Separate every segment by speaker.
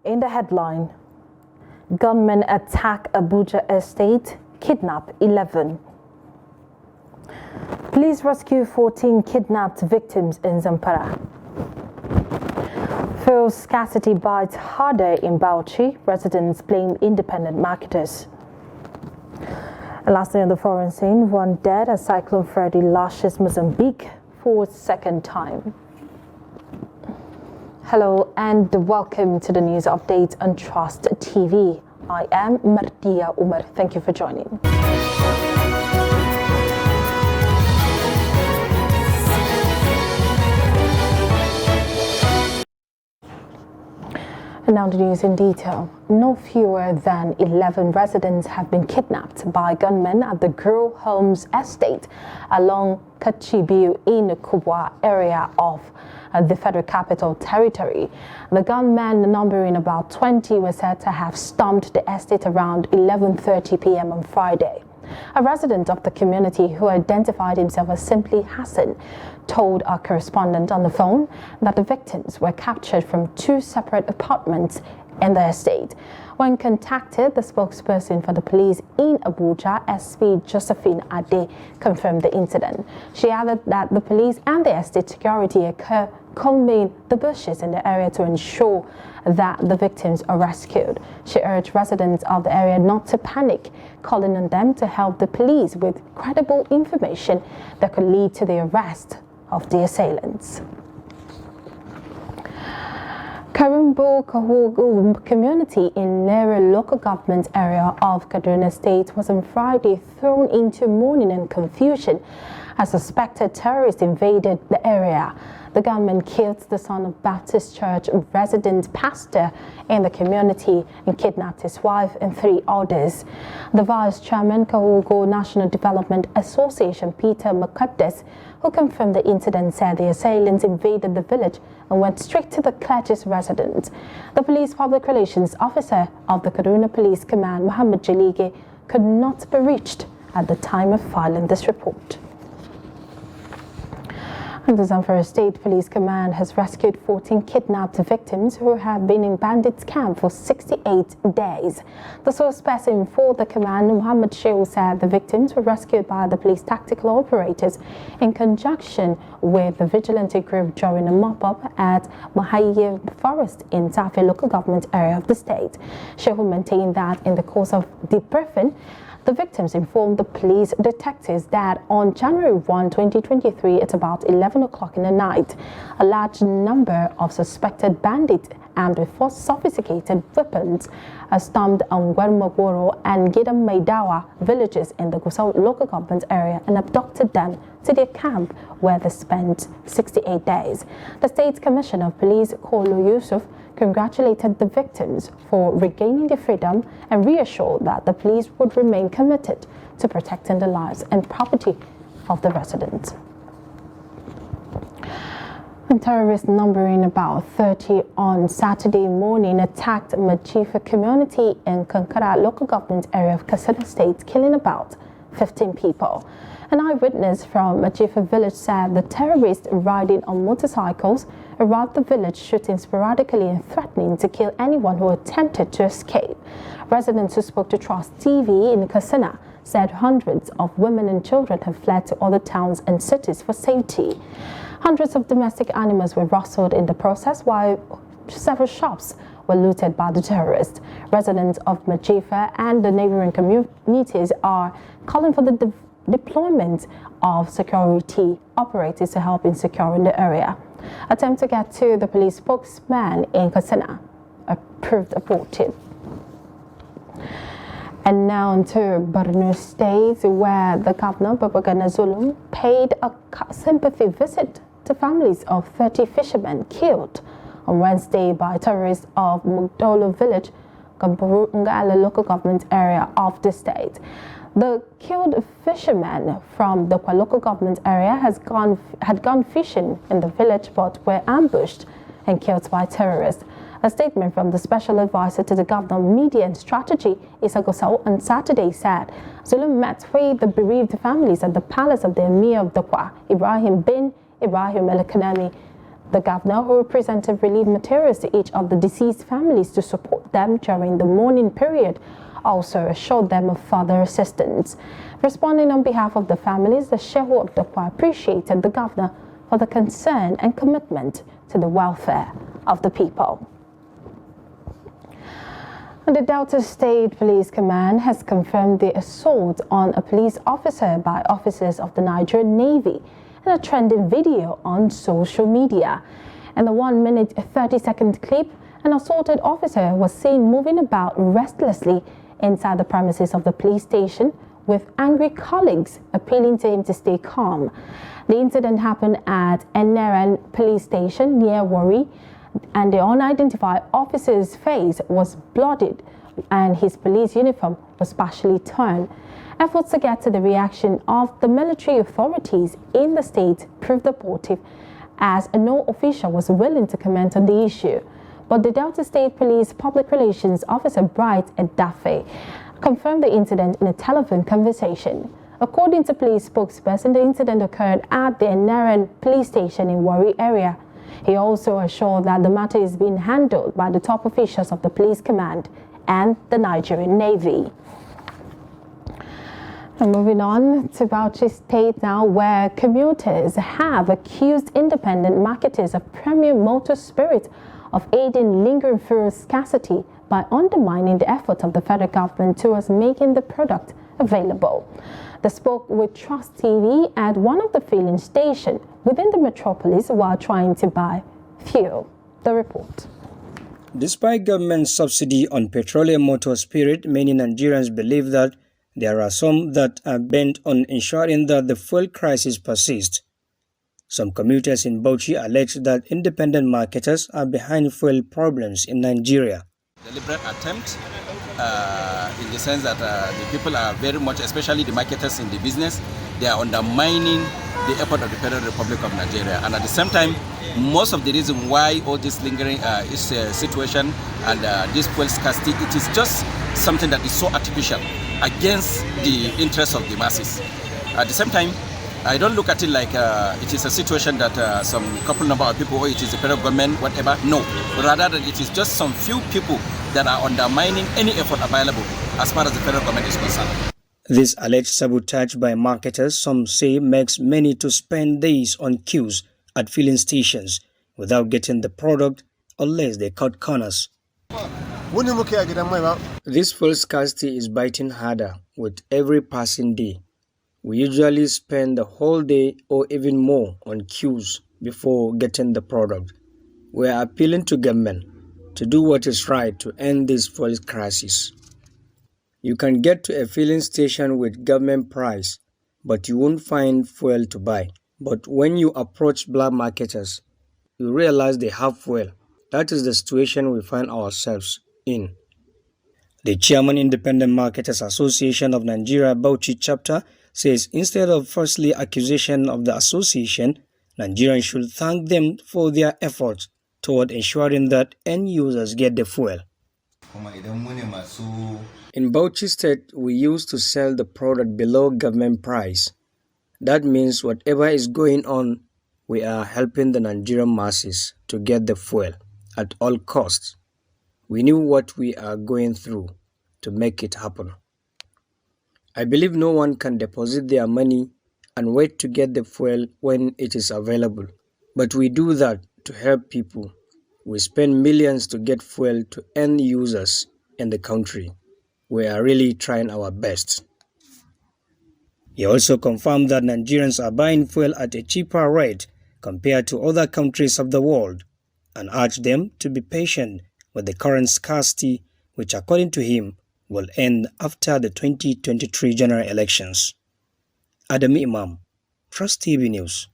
Speaker 1: In the headline, gunmen attack Abuja estate, kidnap 11. Police rescue 14 kidnapped victims in Zamfara. Fuel scarcity bites harder in Bauchi, residents blame independent marketers. And lastly, on the foreign scene, one dead as Cyclone Freddy lashes Mozambique for a second time. Hello and welcome to the news update on Trust TV. I am Mardia Umar. Thank you for joining. And now the news in detail. No fewer than 11 residents have been kidnapped by gunmen at the Girl Homes estate along Kachibiu in Kubwa area of the Federal Capital Territory. The gunmen, numbering about 20, were said to have stormed the estate around 11:30 p.m. on Friday. A resident of the community who identified himself as simply Hassan told our correspondent on the phone that the victims were captured from two separate apartments in the estate. When contacted, the spokesperson for the police in Abuja, SP Josephine Ade, confirmed the incident. She added that the police and the estate security are combing the bushes in the area to ensure that the victims are rescued. She urged residents of the area not to panic, calling on them to help the police with credible information that could lead to the arrest of the assailants. Karumbo Kahugu community in Nera local government area of Kaduna State was on Friday thrown into mourning and confusion as suspected terrorists invaded the area. The gunmen killed the son of Baptist Church resident pastor in the community and kidnapped his wife and 3 others. The vice chairman, Kahugo National Development Association, Peter Mukaddes, who confirmed the incident, said the assailants invaded the village and went straight to the clergy's residence. The police public relations officer of the Kaduna Police Command, Muhammad Jalige, could not be reached at the time of filing this report. And the Zamfara State Police Command has rescued 14 kidnapped victims who have been in bandits' camp for 68 days. The spokesperson for the command, Muhammad Shehu, said the victims were rescued by the police tactical operators in conjunction with the vigilante group during a mop-up at Mahaye Forest in Tafe local government area of the state. Shehu maintained that in the course of debriefing, the victims informed the police detectives that on January 1, 2023, at about 11 o'clock in the night, a large number of suspected bandits armed with 4 sophisticated weapons stormed Angwermagoro and Gidam Maidawa villages in the Gusau local government area and abducted them to their camp where they spent 68 days. The State Commissioner of Police, Kolo Yusuf, congratulated the victims for regaining their freedom and reassured that the police would remain committed to protecting the lives and property of the residents. And terrorists numbering about 30 on Saturday morning attacked Majifa community in Kankara local government area of Katsina State, killing about 15 people. An eyewitness from Majifa village said the terrorists riding on motorcycles arrived the village shooting sporadically and threatening to kill anyone who attempted to escape. Residents who spoke to Trust TV in Katsina said hundreds of women and children have fled to other towns and cities for safety. Hundreds of domestic animals were rustled in the process, while several shops were looted by the terrorists. Residents of Majifa and the neighboring communities are calling for the deployment of security operators to help in securing the area. Attempt to get to the police spokesman in Katsina proved aborted. And now to Borno State, where the governor, Babagana Zulum, paid a sympathy visit to families of 30 fishermen killed on Wednesday by terrorists of Mugdolo village, Gampuru Ngala local government area of the state. The killed fishermen from the local government area had gone fishing in the village but were ambushed and killed by terrorists. A statement from the special advisor to the governor of media and strategy, Issa Gusau, on Saturday said Zulum met with the bereaved families at the palace of the Emir of Dokwa, Ibrahim bin Ibrahim El-Kanami. The governor, who presented relief materials to each of the deceased families to support them during the mourning period, also assured them of further assistance. Responding on behalf of the families, the Shehu of Dokwa appreciated the governor for the concern and commitment to the welfare of the people. The Delta State Police Command has confirmed the assault on a police officer by officers of the Nigerian Navy in a trending video on social media. In the 1-minute 30-second clip, an assaulted officer was seen moving about restlessly inside the premises of the police station, with angry colleagues appealing to him to stay calm. The incident happened at Eneran Police Station near Warri, and the unidentified officer's face was bloodied and his police uniform was partially torn. Efforts to get to the reaction of the military authorities in the state proved abortive, as no official was willing to comment on the issue. But the Delta State Police Public Relations Officer Bright Edafe confirmed the incident in a telephone conversation. According to police spokesperson, the incident occurred at the Eneran Police Station in Warri area. He also assured that the matter is being handled by the top officials of the police command and the Nigerian Navy. And moving on to Bauchi State now, where commuters have accused independent marketers of Premier Motor Spirit of aiding lingering fuel scarcity by undermining the effort of the federal government towards making the product available. They spoke with Trust TV at one of the filling stations within the metropolis while trying to buy fuel. The report.
Speaker 2: Despite government subsidy on petroleum motor spirit, many Nigerians believe that there are some that are bent on ensuring that the fuel crisis persists. Some commuters in Bauchi allege that independent marketers are behind fuel problems in Nigeria.
Speaker 3: Deliberate attempt in the sense that the people are very much, especially the marketers in the business, they are undermining the effort of the Federal Republic of Nigeria. And at the same time, most of the reason why all this lingering situation and this fuel scarcity, it is just something that is so artificial against the interests of the masses. At the same time, I don't look at it like it is a situation that some couple number of people, or it is the federal government, whatever. No, rather that it is just some few people that are undermining any effort available as far as the federal government is concerned.
Speaker 2: This alleged sabotage by marketers, some say, makes many to spend days on queues at filling stations without getting the product unless they cut corners. This fuel scarcity is biting harder with every passing day. We usually spend the whole day or even more on queues before getting the product. We are appealing to government to do what is right to end this fuel crisis. You can get to a filling station with government price, but you won't find fuel to buy. But when you approach black marketers, you realize they have fuel. That is the situation we find ourselves in. The chairman, Independent Marketers Association of Nigeria, Bauchi chapter, says instead of firstly accusation of the association, Nigerians should thank them for their efforts toward ensuring that end users get the fuel. In Bauchi State, we used to sell the product below government price. That means whatever is going on, we are helping the Nigerian masses to get the fuel at all costs. We knew what we are going through to make it happen. I believe no one can deposit their money and wait to get the fuel when it is available. But we do that to help people. We spend millions to get fuel to end users in the country. We are really trying our best. He also confirmed that Nigerians are buying fuel at a cheaper rate compared to other countries of the world and urged them to be patient with the current scarcity, which according to him will end after the 2023 general elections. Adam Imam, Trust TV News.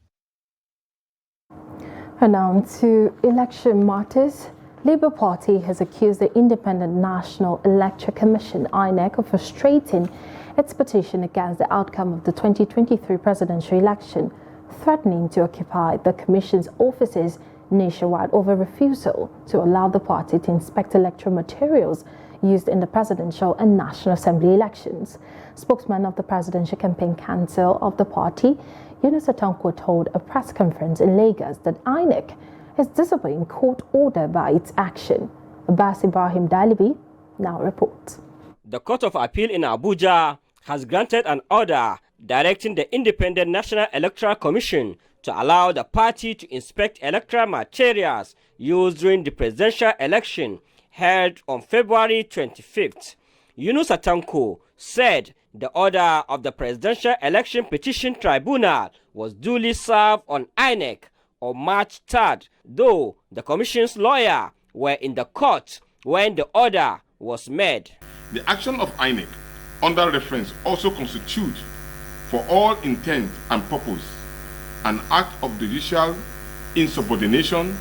Speaker 1: And now to election matters. Labour Party has accused the Independent National Electoral Commission, INEC, of frustrating its petition against the outcome of the 2023 presidential election, threatening to occupy the Commission's offices nationwide over refusal to allow the party to inspect electoral materials used in the presidential and National Assembly elections. Spokesman of the Presidential Campaign Council of the party, Yunus Otankwo, told a press conference in Lagos that INEC is disobeying court order by its action. Abbas Ibrahim Dalibi now reports.
Speaker 4: The Court of Appeal in Abuja has granted an order directing the Independent National Electoral Commission to allow the party to inspect electoral materials used during the presidential election held on February 25th. Yunus Atanko said the order of the Presidential Election Petition Tribunal was duly served on INEC on March 3rd, though the Commission's lawyer were in the court when the order was made.
Speaker 5: The action of INEC under reference also constitutes, for all intent and purpose, an act of judicial insubordination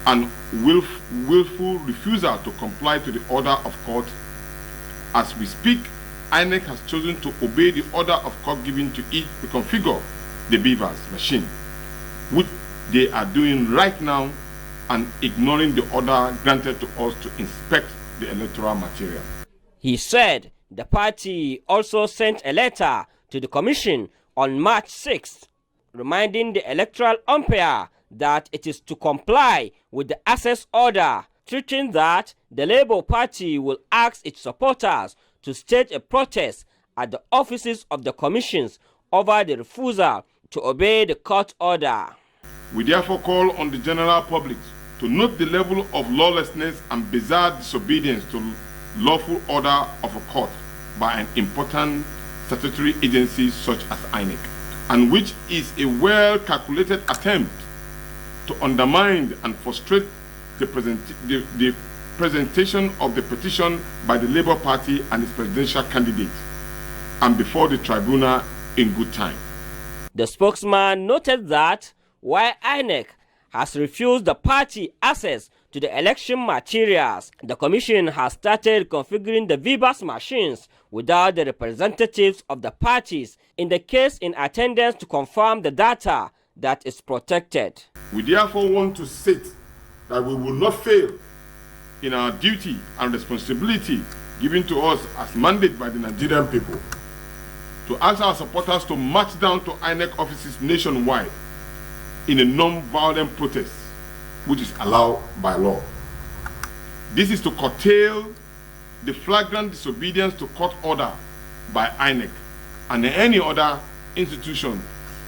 Speaker 5: and willful refusal to comply to the order of court. As we speak, INEC has chosen to obey the order of court given to it to configure the BVAS machine, which they are doing right now, and ignoring the order granted to us to inspect the electoral material.
Speaker 4: He said the party also sent a letter to the Commission on March 6th, reminding the electoral umpire that it is to comply with the access order, treating that the Labour Party will ask its supporters to stage a protest at the offices of the commissions over the refusal to obey the court order.
Speaker 5: We therefore call on the general public to note the level of lawlessness and bizarre disobedience to lawful order of a court by an important statutory agency such as INEC, and which is a well-calculated attempt to undermine and frustrate the presentation of the petition by the Labour Party and its presidential candidate, and before the tribunal in good time.
Speaker 4: The spokesman noted that while INEC has refused the party access to the election materials, the Commission has started configuring the VBAS machines without the representatives of the parties in the case in attendance to confirm the data that is protected.
Speaker 5: We therefore want to state that we will not fail in our duty and responsibility given to us as mandated by the Nigerian people to ask our supporters to march down to INEC offices nationwide in a non-violent protest, which is allowed by law. This is to curtail the flagrant disobedience to court order by INEC and any other institution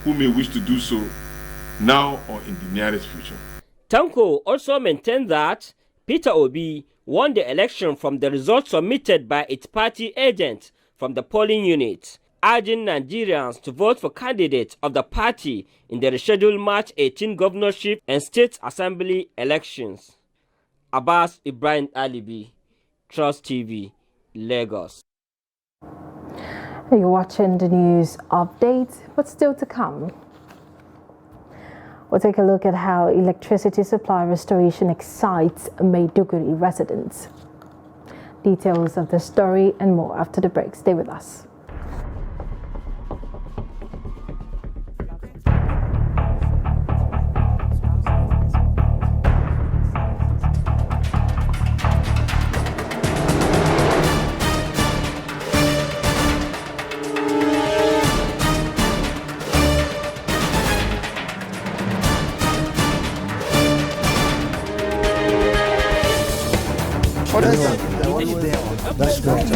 Speaker 5: who may wish to do so now or in the nearest future.
Speaker 4: Tanko also maintained that Peter Obi won the election from the results submitted by its party agent from the polling unit, urging Nigerians to vote for candidates of the party in the rescheduled March 18 governorship and state assembly elections. Abbas Ibrahim Alibi, Trust TV, Lagos.
Speaker 1: You're watching the news update, but still to come. We'll take a look at how electricity supply restoration excites Maiduguri residents. Details of the story and more after the break. Stay with us.
Speaker 6: That's great.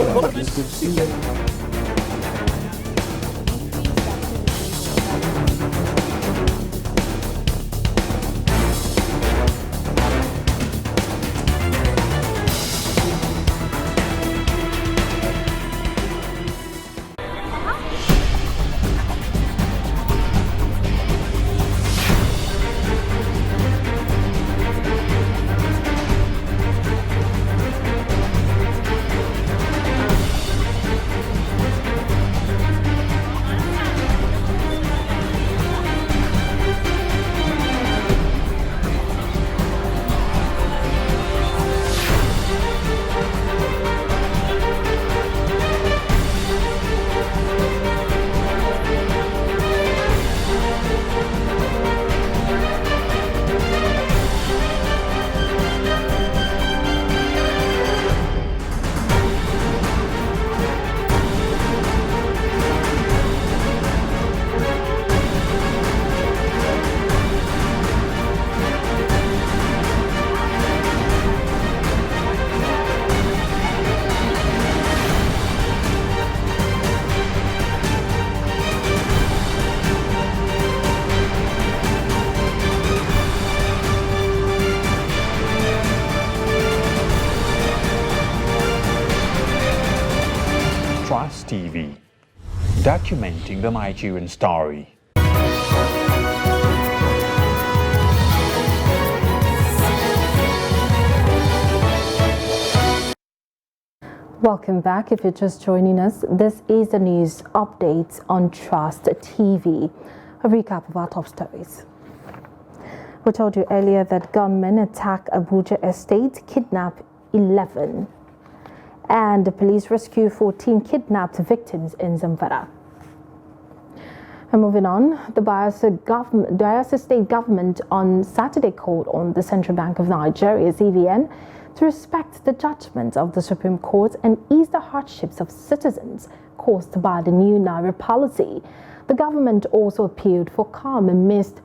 Speaker 7: TV, documenting the Nigerian story.
Speaker 1: Welcome back. If you're just joining us, this is the news updates on Trust TV. A recap of our top stories. We told you earlier that gunmen attack Abuja estate, kidnap 11, and the police rescue 14 kidnapped victims in Zamfara. And moving on, the Bayelsa State government on Saturday called on the Central Bank of Nigeria, CBN, to respect the judgment of the Supreme Court and ease the hardships of citizens caused by the new Naira policy. The government also appealed for calm amidst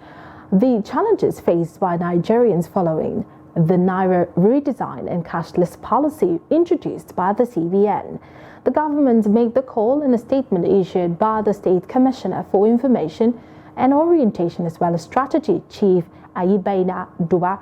Speaker 1: the challenges faced by Nigerians following the Naira redesign and cashless policy introduced by the CBN. The government made the call in a statement issued by the State Commissioner for Information and Orientation as well as Strategy, Chief Ayibaina Duba,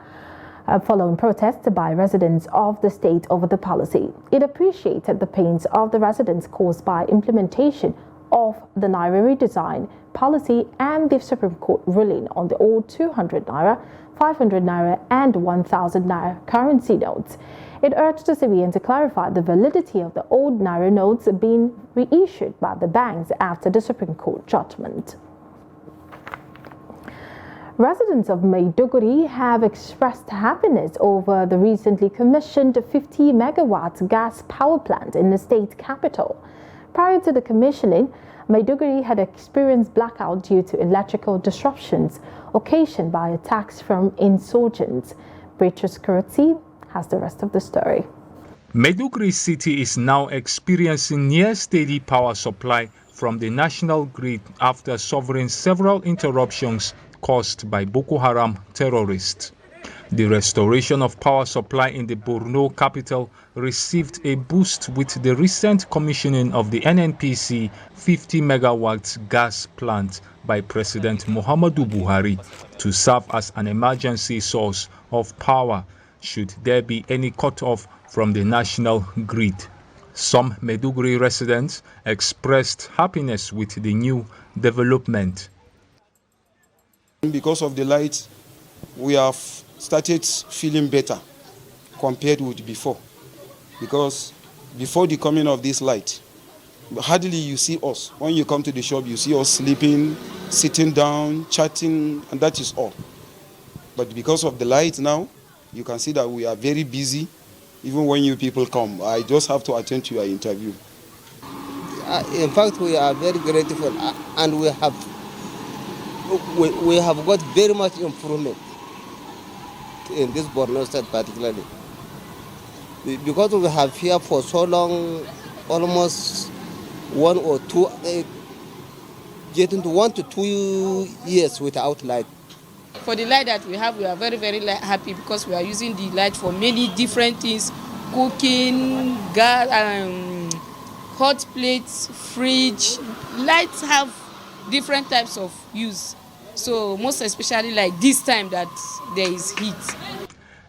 Speaker 1: following protests by residents of the state over the policy. It appreciated the pains of the residents caused by implementation of the Naira redesign policy and the Supreme Court ruling on the old 200 Naira, 500 Naira and 1,000 Naira currency notes. It urged the CBN to clarify the validity of the old Naira notes being reissued by the banks after the Supreme Court judgment. Residents of Maiduguri have expressed happiness over the recently commissioned 50 megawatt gas power plant in the state capital. Prior to the commissioning, Maiduguri had experienced blackout due to electrical disruptions occasioned by attacks from insurgents. Beatrice Kurotsi has the rest of the story.
Speaker 8: Maiduguri city is now experiencing near steady power supply from the national grid after suffering several interruptions caused by Boko Haram terrorists. The restoration of power supply in the Borno capital received a boost with the recent commissioning of the NNPC 50 megawatt gas plant by President Muhammadu Buhari to serve as an emergency source of power should there be any cutoff from the national grid. Some Maiduguri residents expressed happiness with the new development.
Speaker 9: Because of the light, we have started feeling better compared with before. Because before the coming of this light, hardly you see us. When you come to the shop, you see us sleeping, sitting down, chatting, and that is all. But because of the light now, you can see that we are very busy. Even when you people come, I just have to attend to your interview.
Speaker 10: In fact, we are very grateful, and we have got very much improvement in this Borno state particularly. Because we have here for so long, almost 1 or 2, getting to 1 to 2 years without light.
Speaker 11: For the light that we have, we are very, very happy because we are using the light for many different things, cooking, gas, hot plates, fridge. Lights have different types of use. So most especially like this time that there is heat.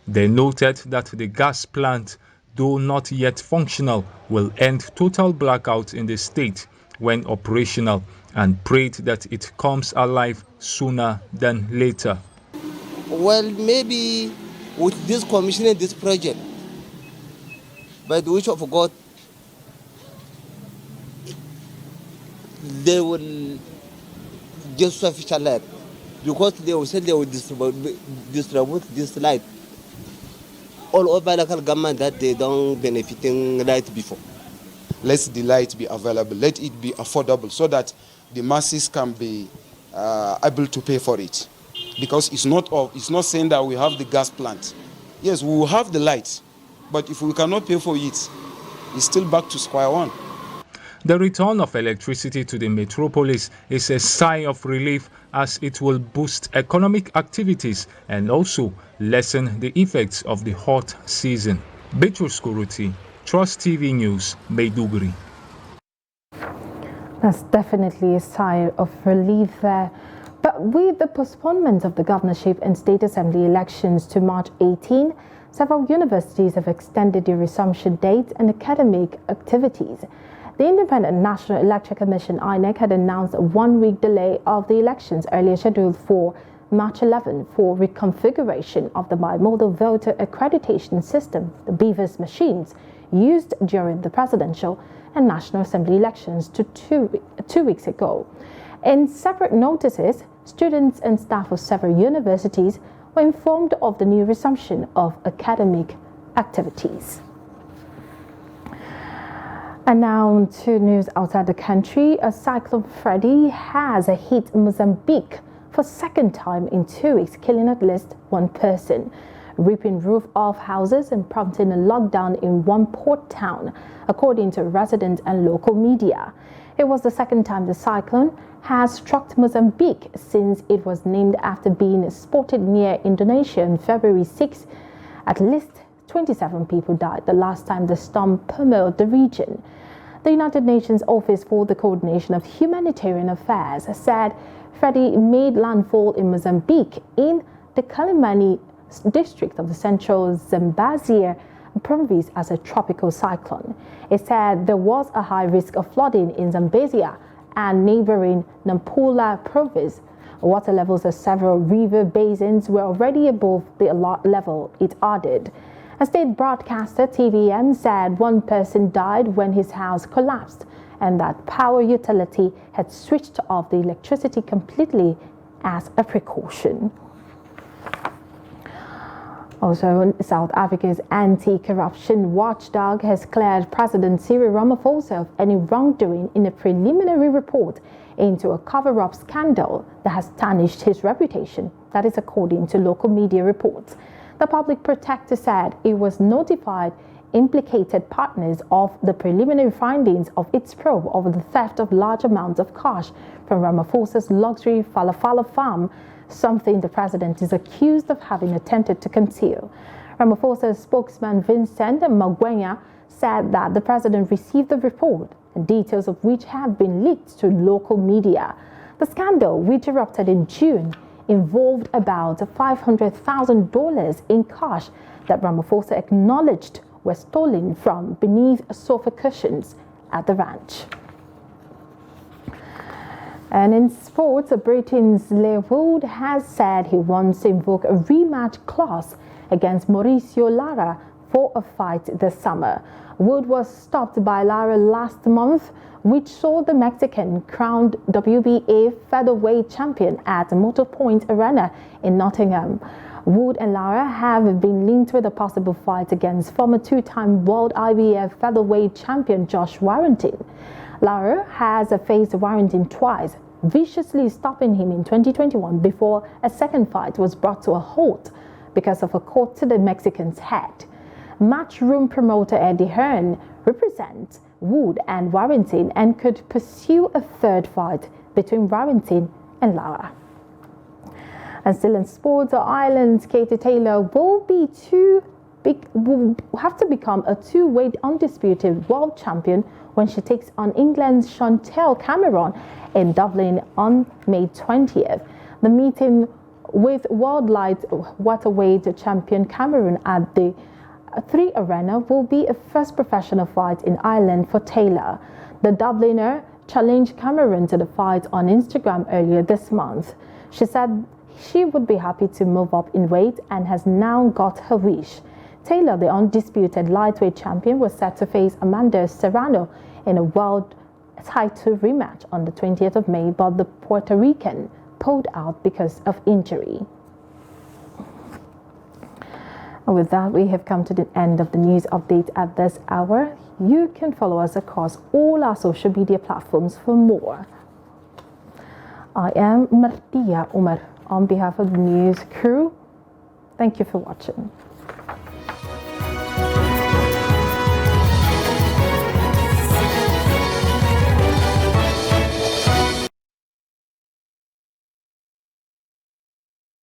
Speaker 8: They noted that the gas plant, though not yet functional, will end total blackout in the state when operational and prayed that it comes alive sooner than later.
Speaker 10: Well, maybe with this commissioning this project, by the wish of God, they will get sufficient light, because they will say they will distribute this light all over local government that they don't benefiting light before.
Speaker 9: Let the light be available, let it be affordable so that the masses can be able to pay for it. Because it's not saying that we have the gas plant. Yes, we will have the light, but if we cannot pay for it, it's still back to square one.
Speaker 8: The return of electricity to the metropolis is a sigh of relief as it will boost economic activities and also lessen the effects of the hot season. Beatrice Kurotsi, Trust TV News, Maiduguri.
Speaker 1: That's definitely a sigh of relief there. But with the postponement of the governorship and state assembly elections to March 18, several universities have extended the resumption date and academic activities. The Independent National Electoral Commission (INEC) had announced a one-week delay of the elections earlier scheduled for March 11 for reconfiguration of the bimodal voter accreditation system, the BVAS machines, used during the presidential and National Assembly elections to two weeks ago. In separate notices, students and staff of several universities were informed of the new resumption of academic activities. And now to news outside the country. A cyclone Freddy has hit Mozambique for a second time in 2 weeks, killing at least one person, ripping roof off houses and prompting a lockdown in one port town, according to residents and local media. It was the second time the cyclone has struck Mozambique since it was named after being spotted near Indonesia on February 6. At least 27 people died the last time the storm pummeled the region. The United Nations Office for the Coordination of Humanitarian Affairs said Freddy made landfall in Mozambique in the Kalimani district of the central Zambezia province as a tropical cyclone. It said there was a high risk of flooding in Zambezia and neighboring Nampula province. Water levels of several river basins were already above the alert level, it added. A state broadcaster, TVM, said one person died when his house collapsed and that power utility had switched off the electricity completely as a precaution. Also, South Africa's anti-corruption watchdog has cleared President Cyril Ramaphosa of any wrongdoing in a preliminary report into a cover-up scandal that has tarnished his reputation. That is according to local media reports. The public protector said it was notified implicated partners of the preliminary findings of its probe over the theft of large amounts of cash from Ramaphosa's luxury Falafala farm, something the president is accused of having attempted to conceal. Ramaphosa's spokesman Vincent Magwenya said that the president received the report, and details of which have been leaked to local media. The scandal, which erupted in June, involved about $500,000 in cash that Ramaphosa acknowledged were stolen from beneath sofa cushions at the ranch. And in sports, Britain's Leigh Wood has said he wants to invoke a rematch clause against Mauricio Lara for a fight this summer. Wood was stopped by Lara last month, which saw the Mexican crowned WBA featherweight champion at Motor Point Arena in Nottingham. Wood and Lara have been linked with a possible fight against former two-time world IBF featherweight champion Josh Warrington. Lara has faced Warrington twice, viciously stopping him in 2021 before a second fight was brought to a halt because of a cut to the Mexican's head. Matchroom promoter Eddie Hearn represents Wood and Warrington and could pursue a third fight between Warrington and Lara. And still in sports, Ireland's Katie Taylor will have to become a two-weight undisputed world champion when she takes on England's Chantel Cameron in Dublin on May 20th. The meeting with world light welterweight champion Cameron at the 3 Arena will be a first professional fight in Ireland for Taylor. The Dubliner challenged Cameron to the fight on Instagram earlier this month. She said she would be happy to move up in weight and has now got her wish. Taylor, the undisputed lightweight champion, was set to face Amanda Serrano in a world title rematch on the 20th of May, but the Puerto Rican pulled out because of injury. And with that, we have come to the end of the news update at this hour. You can follow us across all our social media platforms for more. I am Martia Umar on behalf of the news crew. Thank you for watching.